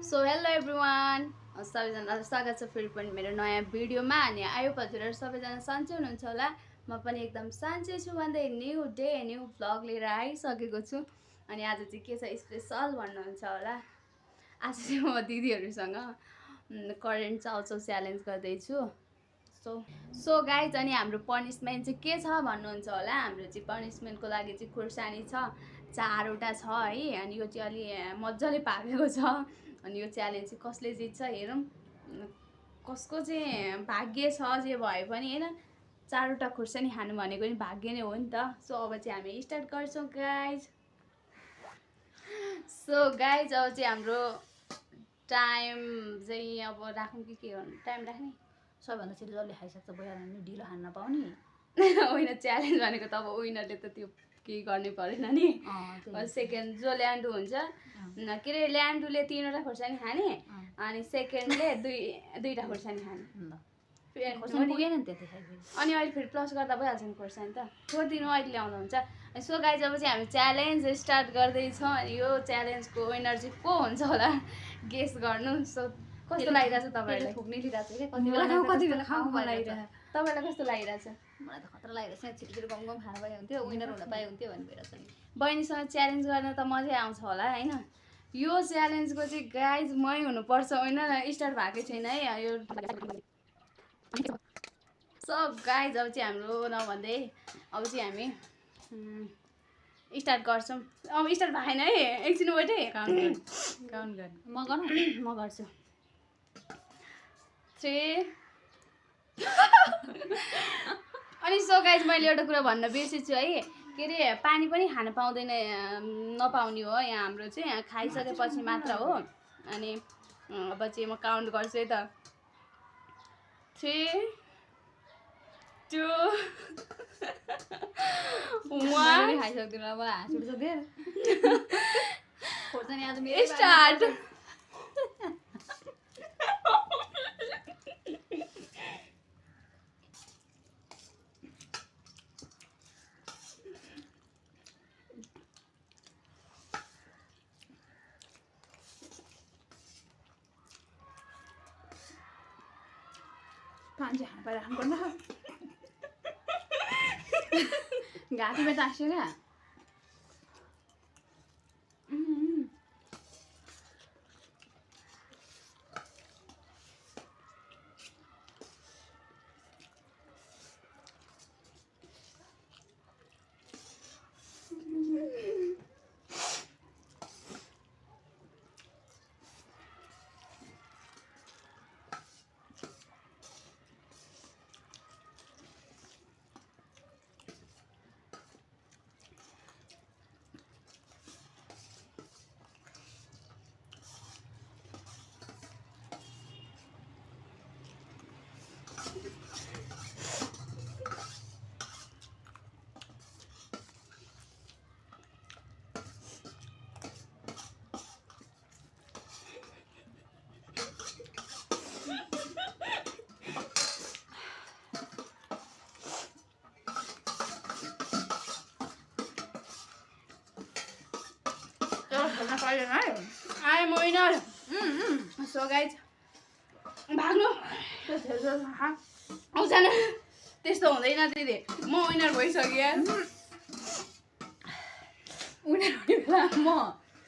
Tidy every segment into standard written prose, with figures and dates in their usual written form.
So hello everyone, सबैजनालाई स्वागत छ फेरि पनि मेरो नयाँ भिडियोमा। अनि आयो हजुरहरू सबैजना सन्चै हुनुहुन्छ होला। म पनि एकदम सन्चै छु भन्दै न्यू डे न्यू भ्लग लिएर आइसकेको छु। अनि आज चाहिँ के छ स्पेसल भन्नुहुन्छ होला। आज चाहिँ म दिदीहरूसँग करेन्ट चाउचाउ च्यालेन्ज गर्दैछु। सो गाइज, अनि हाम्रो पनिसमेन्ट चाहिँ के छ भन्नुहुन्छ होला। हाम्रो चाहिँ पनिसमेन्टको लागि चाहिँ खुर्सानी छ 4वटा छ है। अनि यो चाहिँ अलि मजाले पाकेको छ। अनि यो च्यालेन्ज चाहिँ कसले जित्छ हेरौँ, कसको चाहिँ भाग्य छ जे भए पनि होइन। 4वटा खुर्सानी खानु भनेको नि भाग्य नै हो नि त। सो अब चाहिँ हामी स्टार्ट गर्छौँ गाइज। सो गाइज, अब चाहिँ हाम्रो टाइम चाहिँ अब राखौँ कि के गर्नु, टाइम राख्ने सबैभन्दा छिटो जसले खाइसक्छ भइहाल्यो नि, ढिलो खान नपाउने होइन। च्यालेन्ज भनेको त अब विनरले त त्यो केही गर्नै परेन नि। सेकेन्ड जो ल्यान्डु हुन्छ के अरे, ल्यान्डुले 3वटा खुर्सानी खाने अनि सेकेन्डले दुईवटा खुर्सानी खाने। अनि अहिले फेरि प्लस गर्दा भइहाल्छ नि खुर्सानी त। छोडिदिनु, अहिले ल्याउँदा हुन्छ। सो गाइज, अब चाहिँ हामी च्यालेन्ज स्टार्ट गर्दैछौँ। अनि यो च्यालेन्जको विनर चाहिँ को हुन्छ होला गेस गर्नु। सो कस्तो लागिरहेछ तपाईँहरूलाई? फुक्ने लिइरहेको छ क्या, तपाईँलाई कस्तो लागिरहेछ? मलाई त खतरा लागिरहेछ। छिटो छिटो गम खान पाए हुन्थ्यो, विनर हुन पाए हुन्थ्यो भन्ने भइरहेछ नि। बहिनीसँग च्यालेन्ज गर्न त मजै आउँछ होला होइन। यो च्यालेन्जको चाहिँ गाइज मै हुनुपर्छ विनर। स्टार्ट भएकै छैन है यो। सब गाइज, अब चाहिँ हाम्रो नभन्दै अब चाहिँ हामी स्टार्ट गर्छौँ। अब स्टार्ट भएन है, एकछिन वेट है। काउन्ट गर्नु म गर्नु म गर्छु 3। अनि सो गाइज, मैले एउटा कुरा भन्न बिर्सेछु है। के अरे, पानी पनि खान पाउँदैन, नपाउने हो यहाँ हाम्रो चाहिँ। यहाँ खाइसकेपछि मात्र हो। अनि अब चाहिँ म काउन्ट गर्छु है त। 3 2 1 खाइसक्दिनँ अब, हाँस उठ्छ खोर्सानी आज मेरो स्टार्ट। पानी चाहिँ खान पाइराख्नु पर्ने घाँटीमा टाँस्यो क्या। आए म विनर। सो गाइज, भाग्नु आउँछन्। त्यस्तो हुँदैन दिदी, म विनर भइसक्यो। विनर हुने बेला म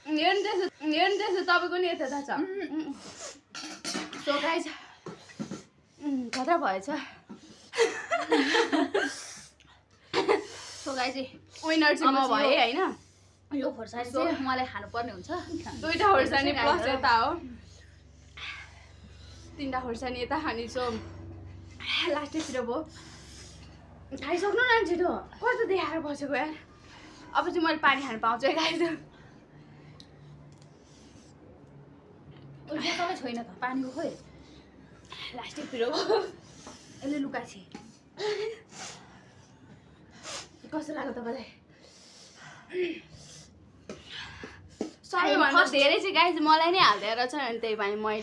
हेर्नु त्यस्तो तपाईँको नि यता छ। सो गाइज, खतरा भएछ। सो गाइज, विनर चाहिँ म भएँ होइन। यो खोर्सानी चाहिँ मलाई खानुपर्ने हुन्छ। 2वटा खोर्सानी प्लस यता हो, 3वटा खोर्सानी यता खाने। सो लास्टैतिर भयो। खाइसक्नु न छिटो, कस्तो देखाएर बसेको यार। अब चाहिँ मैले पानी खान पाउँछु है गाइज। बोतलै छैन त पानीको, खोइ लास्टैतिर भयो। यसले लुकाछि। कस्तो लाग्यो तपाईँलाई? सबैभन्दा धेरै चाहिँ गाइज मलाई नै हाल्दै रहेछ। अनि त्यही भए मै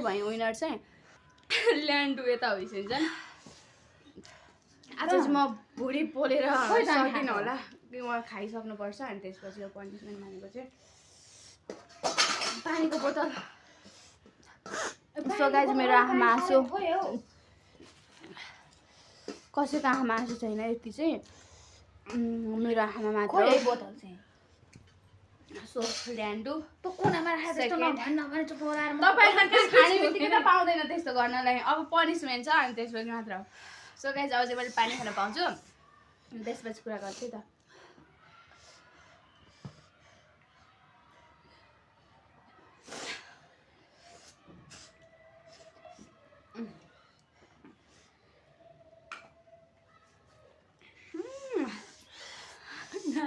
भएँ विनर चाहिँ। ल्यान्डु यता भइसक्छ। आज चाहिँ म भुँडी पोलेर सक्दिनँ होला कि म खाइसक्नुपर्छ। अनि त्यसपछि यो पनिसमेन्ट भनेको चाहिँ पानीको बोतल सो गाइज मेरो आँखामा आँसु कसैको आँखामा आँसु छैन यति चाहिँ मेरो आँखामा मात्र बोतल चाहिँ सो ल्यान्डु त कुनामा राखेर त्यस्तो नभन्न भने चुप लाएर तपाईँ त कहाँ खाने बित्तिकै त पाउँदैन त्यस्तो गर्नलाई अब पनिसमेन्ट छ अनि त्यसपछि मात्र सो गाइज अब चाहिँ मैले पानी खान पाउँछु त्यसपछि कुरा गर्छु त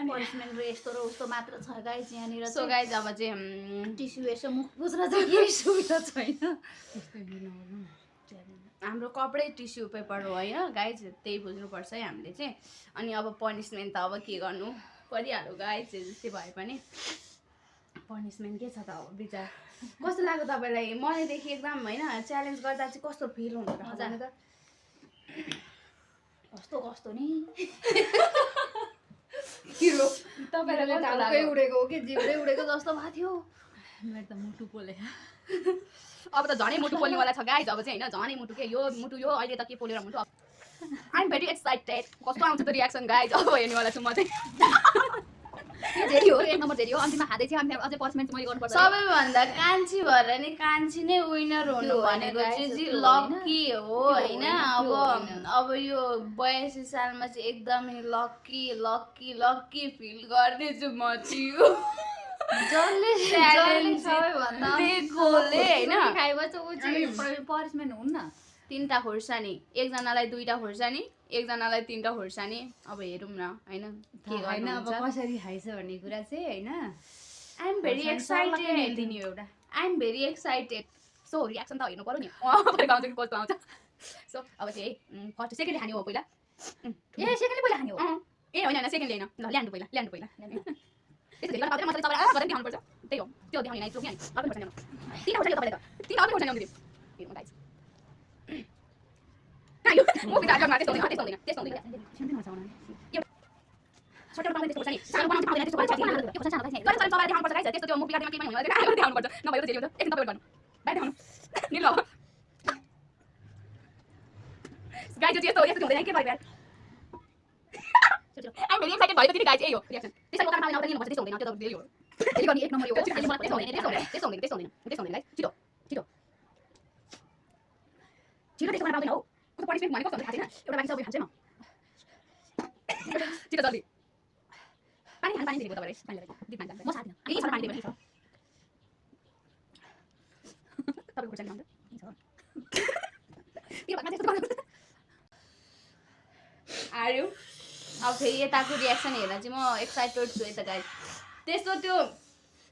पनिसमेन्ट र यस्तो र उस्तो मात्र छ गाइस यहाँनिर सो गाइज अब चाहिँ टिस्यु यसो मुख बुझ्न चाहिँ केही सुविधा छैन हाम्रो कपडै टिस्यु पेपर हो होइन गाइज त्यही बुझ्नुपर्छ है हामीले चाहिँ अनि अब पनिसमेन्ट त अब के गर्नु परिहाल्यो गाइज जस्तै भए पनि पनिसमेन्ट के छ त अब विचार कस्तो लाग्यो तपाईँलाई मनैदेखि एकदम होइन च्यालेन्ज गर्दा चाहिँ कस्तो फिल हुन्छ जानु त कस्तो कस्तो नि तपाईँलाई कस्तो टाउकै लाग्यो उडेको हो कि जिब्रै उडेको जस्तो भएको थियो मेरो त मुटु पोले अब त झनै मुटु पोल्नेवाला छ गाइज अब चाहिँ होइन झनै मुटु के यो मुटु यो अहिले त के पोलेर मुटु आइएम भेरी एक्साइटेड कस्तो आउँछ त रियाक्सन गाइज अब हेर्नेवाला छु म चाहिँ यो झेरी हो एक नम्बर झेरी हो अन्तिममा हादै थियो अनि अझै पर्समेन्ट मैले गर्नुपर्छ सबैभन्दा कान्छी भएर नि कान्छी नै विनर हुनु भनेको चाहिँ लक्की हो होइन अब यो 82 सालमा चाहिँ एकदमै लक्की लक्की लक्की फिल गर्दैछु म चाहिँ जसले सबैभन्दा देखोले होइन खाएपछि ऊ चाहिँ पनिसमेन्ट हुन्न 3टा खुर्सानी एकजनालाई 2टा खुर्सानी एकजनालाई 3टा खुर्सानी अब हेरौँ न होइन के होइन अब गर्नुहुन्छ कसरी खाइछ भन्ने कुरा चाहिँ होइन आई एम भेरी एक्साइटेड दिने एउटा I am very excited so reaction त हेर्नु पर्यो नि आउँछ कि कस्तो आउँछ सो अब चाहिँ फर्स्ट सेकेन्ड खाने हो पहिला ए सेकेन्डले पहिला खाने हो ए होइन होइन सेकेन्ड होइन ल ल्यान्डु पहिला त्यसो धेरै गर्दा मजाले चलाएर गरेर देखाउनुपर्छ त्यही हो त्यो देखाउने नाइ चोक्ने अर्को पर्छ नि 3 खुर्सानी तपाईँले त 3 अर्को खुर्सानी आउँदै थियो गाइस कहाँ यो म बिटा गर्न त्यस्तो हुँदैन छोटेर पाउने त्यस्तो खुर्सानी सानो बनाउनु पाउँदैन त्यस्तो खुर्सानी यो खुर्सानी सानो गाइस गरेर चलाएर देखाउनुपर्छ गाइस त्यस्तो त्यो मुख बिगार्दैमा केही हुँदैन त्यो देखाउनुपर्छ नभए त धेरै हुन्छ एकदिन तपाईले गर्नु बाहिर देखाउनु निल अब गाइस त्यो यस्तो हुँदैन के भयो यार I'm very excited भयो तिमी गाइस ए हो रियाक्सन त्यसैले काम पाउने आउँदैन त्यस्तो हुँदैन त्यो त धेरै हो त्यसले गर्ने एक नम्बर यो हो त्यस्तो हुँदैन गाइस छिटो त्यसको पाउँदैन हो कस्तो पनिसमेन्ट भनेको कस्तो थाहा छैन एउटा बाँकी सबै खान्छ म छिटो जल्दी पानी धेरै भयो तपाईले पानी दिप पानी म साथी यही छ पानी दिएको छ तपाईको खुर्सानी खान्छ यो भातमा त्यस्तो गर्नु आर्यु अब फेरि यताको रियाक्सन हेरेर चाहिँ म एक्साइटेड छु यता गाइस त्यस्तो त्यो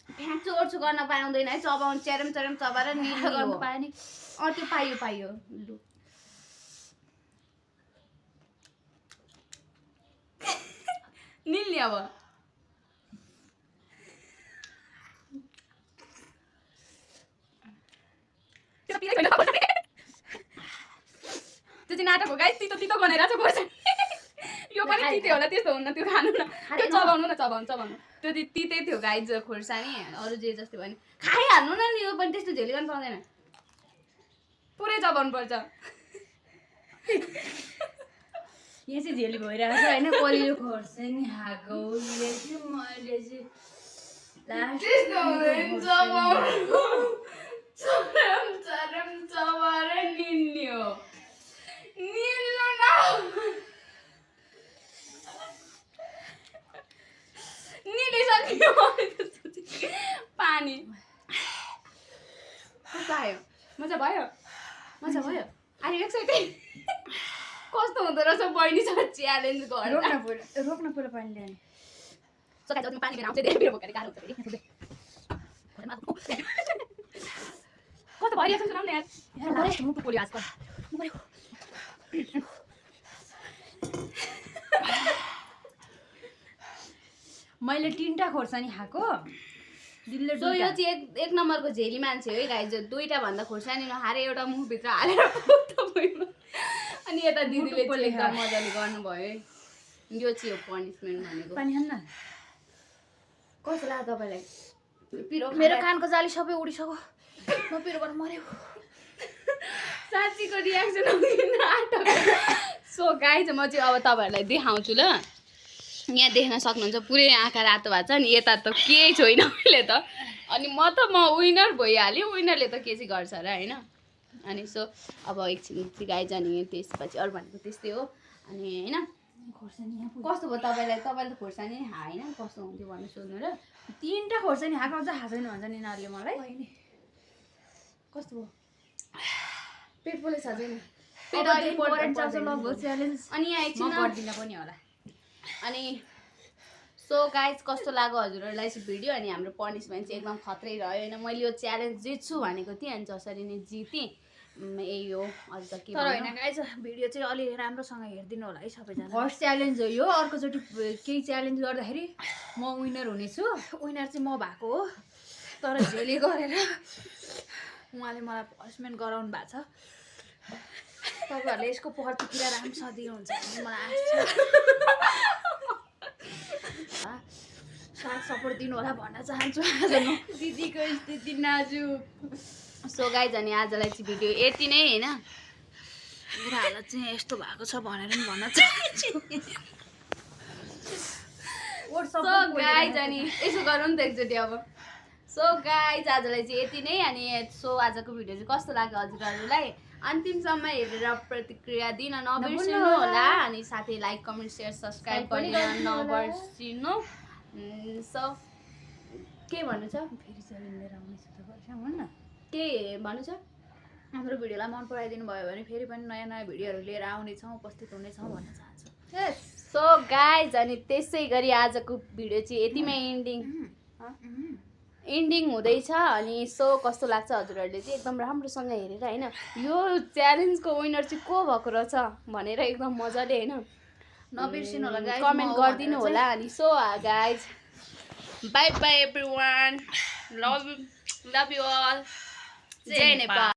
फ्याँक्छु ओर्छु गर्न पाउँदैन है चबाउनु च्यारम चबाएर निल्ने गर्नु हो पायो नि त्यो पाइयो लु निल्ने अब त्यो चाहिँ नाटक हो गाइस तितो बनाएर छ खोर्सानी यो पनि तिते होला त्यस्तो हुन्न त्यो खानु न त्यो चबाउनु न चबाउनु त्यो तितै थियो गाइस खोर्सानी अरू जे जस्तै भयो नि खाइहाल्नु न नि यो पनि त्यस्तो झेली गर्न पाउँदैन पुरै चबाउनु पर्छ यहाँ चाहिँ झेली भइरहेको छ होइन कलिलो खोर्सानी खाएको उसले चाहिँ मैले चाहिँ चबाएर निल्ने हो निल्नु न निलिसक्यो पानी कस्तो आयो मजा भयो आयो एक्साइटेड कस्तो हुँदो रहेछ बहिनीसँग च्यालेन्ज गर्दा रोक्न पुरा पानी ल्याउने सो गाइस अब पानी लिएर आउँछ धेरै बिरो भोकेर गाह्रो हुन्छ फेरि कस्तो भइरहेको छ सुनाउनु न यार मुटु पोल्यो आजकल मैले 3टा खोर्सानी खाएको दिलले सो यो चाहिँ एक नम्बरको झेली मान्छे हो है गाइस 2टा भन्दा खोर्सानी नखाएर एउटा मुखभित्र हालेर अनि यता दिदीले चाहिँ एकदम मजाले गर्नुभयो है यो चाहिँ हो पनिसमेन्ट भनेको पानी खान्न कस्तो लाग्यो तपाईँलाई पिरो मेरो कानको जाली सबै उडिसक्यो म पिरोबाट मर्यो साँच्चीको रियाक्सन सो गाइज म चाहिँ अब तपाईँहरूलाई देखाउँछु ल यहाँ देख्न सक्नुहुन्छ पुरै आँखा रातो भएको छ नि यता त केही छैन मैले त अनि म विनर भइहाल्यो विनरले त के चाहिँ गर्छ र होइन अनि सो अब एकछिन चाहिँ गाइज अनि त्यसपछि अरू भनेको त्यस्तै हो अनि होइन कस्तो भयो तपाईँले त खोर्सानी होइन कस्तो हुन्थ्यो भन्नु सोध्नु र 3टा खोर्सानी हाक अझ खाएको छैन भन्छ नि यिनीहरूले मलाई कस्तो भयो पेट पोले छ छैन पेट अलि इम्पोर्टेन्ट छ लगभग च्यालेन्ज अनि यहाँ एकछिन म गर्दिनँ पनि होला अनि सो गाइज कस्तो लाग्यो हजुरहरूलाई चाहिँ भिडियो अनि हाम्रो पनिसमेन्ट चाहिँ एकदम खत्रै रह्यो होइन मैले यो च्यालेन्ज जित्छु भनेको थिएँ अनि जसरी नै जितेँ यही हो अझ त के तर होइन गाइज भिडियो चाहिँ अलि राम्रोसँग हेरिदिनु होला है सबैजना फर्स्ट च्यालेन्ज हो यो अर्कोचोटि केही च्यालेन्ज गर्दाखेरि म विनर हुनेछु विनर चाहिँ म भएको हो तर झेली गरेर उहाँले मलाई पनिसमेन्ट गराउनु भएको छ तपाईँहरूले यसको प्रतिक्रिया राम्रोसँग दिनुहुन्छ भने मलाई आशा छ साथ सपोर्ट दिनु होला भन्न चाहन्छु आज म दिदीको स्थिति नाजुक सो गाइज अनि आजलाई चाहिँ भिडियो यति नै होइन मेरो हालत चाहिँ यस्तो भएको छ भनेर पनि भन्न चाहन्छु सो गाइज अनि यसो गरौँ नि त एकचोटि अब सो गाइज आजलाई चाहिँ यति नै अनि सो आजको भिडियो चाहिँ कस्तो लाग्यो हजुरहरूलाई अन्तिमसम्म हेरेर प्रतिक्रिया दिन नबिर्सिनु होला अनि साथै लाइक कमेन्ट सेयर सब्सक्राइब गरिदिन नबिर्सिनु सो के भन्नु छ फेरि च्यालेन्ज लिएर आउनेछु तपाईँ भन्न के भन्नु छ हाम्रो भिडियोलाई मन पराइदिनु भयो भने फेरि पनि नयाँ नयाँ भिडियोहरू लिएर आउनेछौँ उपस्थित हुनेछौँ भन्न चाहन्छु सो गाइज अनि त्यसै गरी आजको भिडियो चाहिँ यतिमै एन्डिङ हुँदैछ अनि सो कस्तो लाग्छ हजुरहरूले चाहिँ एकदम राम्रोसँग हेरेर होइन यो च्यालेन्जको विनर चाहिँ को भएको रहेछ भनेर एकदम मजाले होइन नबिर्सिनु होला गाइज कमेन्ट गरिदिनु होला अनि so guys bye bye everyone love you all जय नेपाल।